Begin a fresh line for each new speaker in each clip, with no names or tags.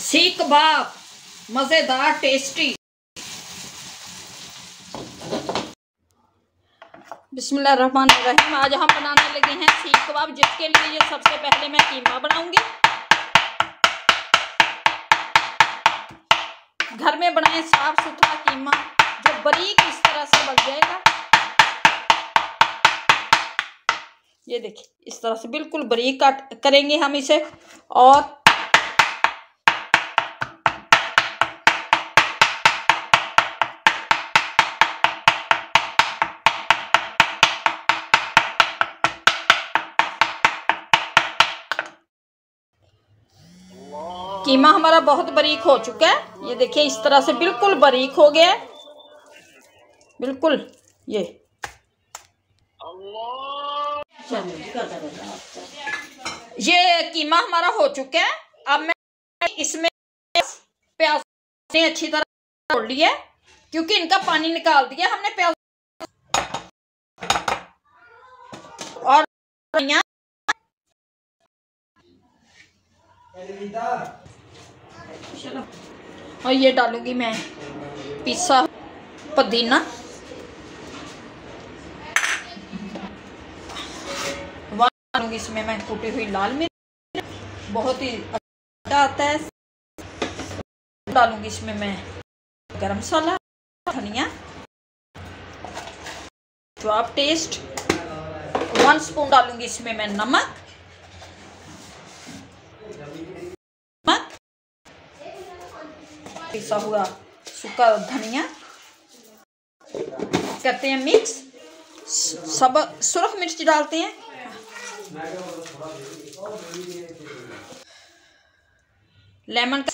सीख कबाब मज़ेदार टेस्टी। बिस्मिल्लाहिर्रहमानिर्रहीम। आज हम बनाने लगे हैं सीख कबाब, जिसके लिए सबसे पहले मैं कीमा बनाऊंगी। घर में बनाएं साफ सुथरा कीमा जो बारीक इस तरह से बन जाएगा। ये देखिए, इस तरह से बिल्कुल बारीक काट करेंगे हम इसे। और कीमा हमारा बहुत बारीक हो चुका है। ये देखिए, इस तरह से बिल्कुल बारीक हो गया है, बिल्कुल। ये कीमा हमारा हो चुका है। अब मैं इसमें प्याज ने अच्छी तरह तोड़ लिया है, क्योंकि इनका पानी निकाल दिया हमने प्याज। और और ये डालूंगी मैं पिसा पुदीना, डालूंगी इसमें मैं कुटी हुई लाल मिर्च, बहुत ही अच्छा आता है। डालूंगी इसमें मैं गरम मसाला, धनिया, जो आप टेस्ट। 1 स्पून डालूंगी इसमें मैं नमक, पिसा हुआ सूखा धनिया, करते हैं मिक्स। सब सुरख मिर्च डालते हैं, लेमन का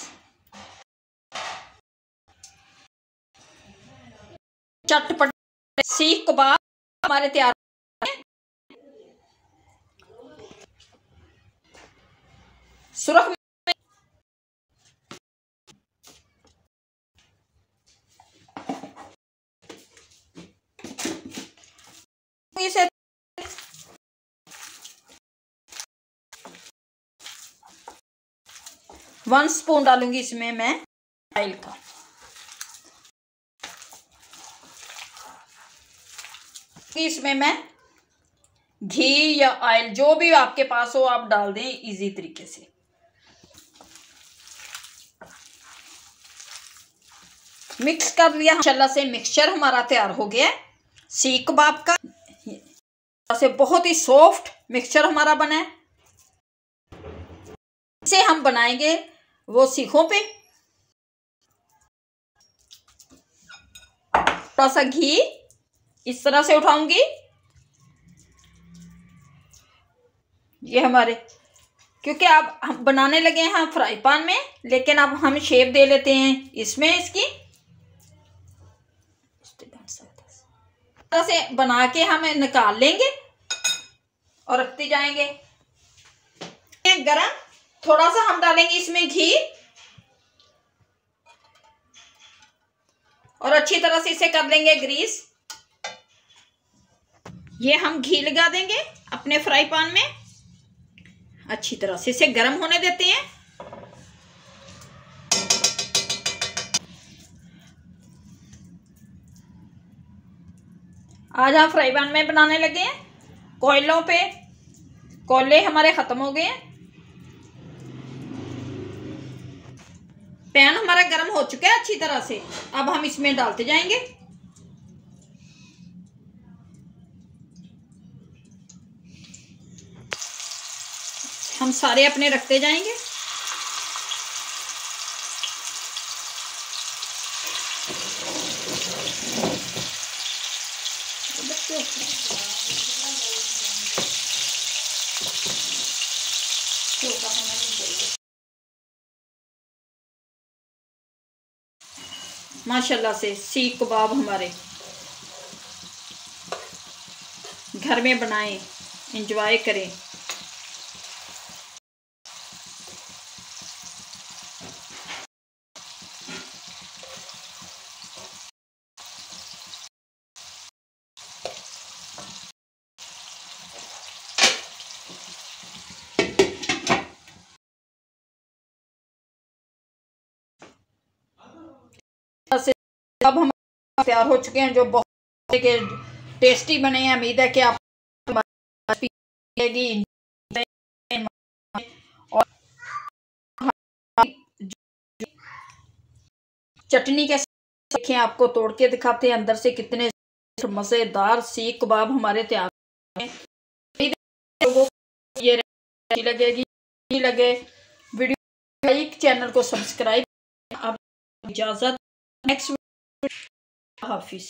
चटपट सीख कबाब हमारे तैयार। सुरख इसे 1 स्पून डालूंगी इसमें मैं ऑयल का। इसमें मैं घी या ऑयल जो भी आपके पास हो आप डाल दें इजी तरीके से। मिक्स कर लिया माशाल्लाह से। मिक्सचर हमारा तैयार हो गया है सीख कबाब का। से बहुत ही सॉफ्ट मिक्सचर हमारा बना है। इसे हम बनाएंगे वो सीखों पे। थोड़ा सा घी इस तरह से उठाऊंगी। ये हमारे, क्योंकि अब हम बनाने लगे हैं फ्राई पैन में, लेकिन अब हम शेप दे लेते हैं इसमें इसकी। इस तरह से बना के हम निकाल लेंगे और रखते जाएंगे। गरम थोड़ा सा हम डालेंगे इसमें घी, और अच्छी तरह से इसे कर लेंगे ग्रीस। ये हम घी लगा देंगे अपने फ्राई पैन में, अच्छी तरह से इसे गर्म होने देते हैं। आज हम फ्राई पैन में बनाने लगे हैं। कोयलों पे कोयले हमारे खत्म हो गए हैं। पैन हमारा गर्म हो चुका है अच्छी तरह से। अब हम इसमें डालते जाएंगे। हम सारे अपने रखते जाएंगे। माशाल्लाह से सीख कबाब हमारे घर में बनाएं, एंजॉय करें। अब हम तैयार हो चुके हैं, जो बहुत के टेस्टी बने हैं। उम्मीद है कि आप और चटनी के देखें, आपको तोड़ के दिखाते हैं अंदर से कितने मज़ेदार सीख कबाब हमारे तैयार हैं। ये लगेगी लगे वीडियो, लाइक, चैनल को सब्सक्राइब। अब इजाज़त, नेक्स्ट हाफिज़।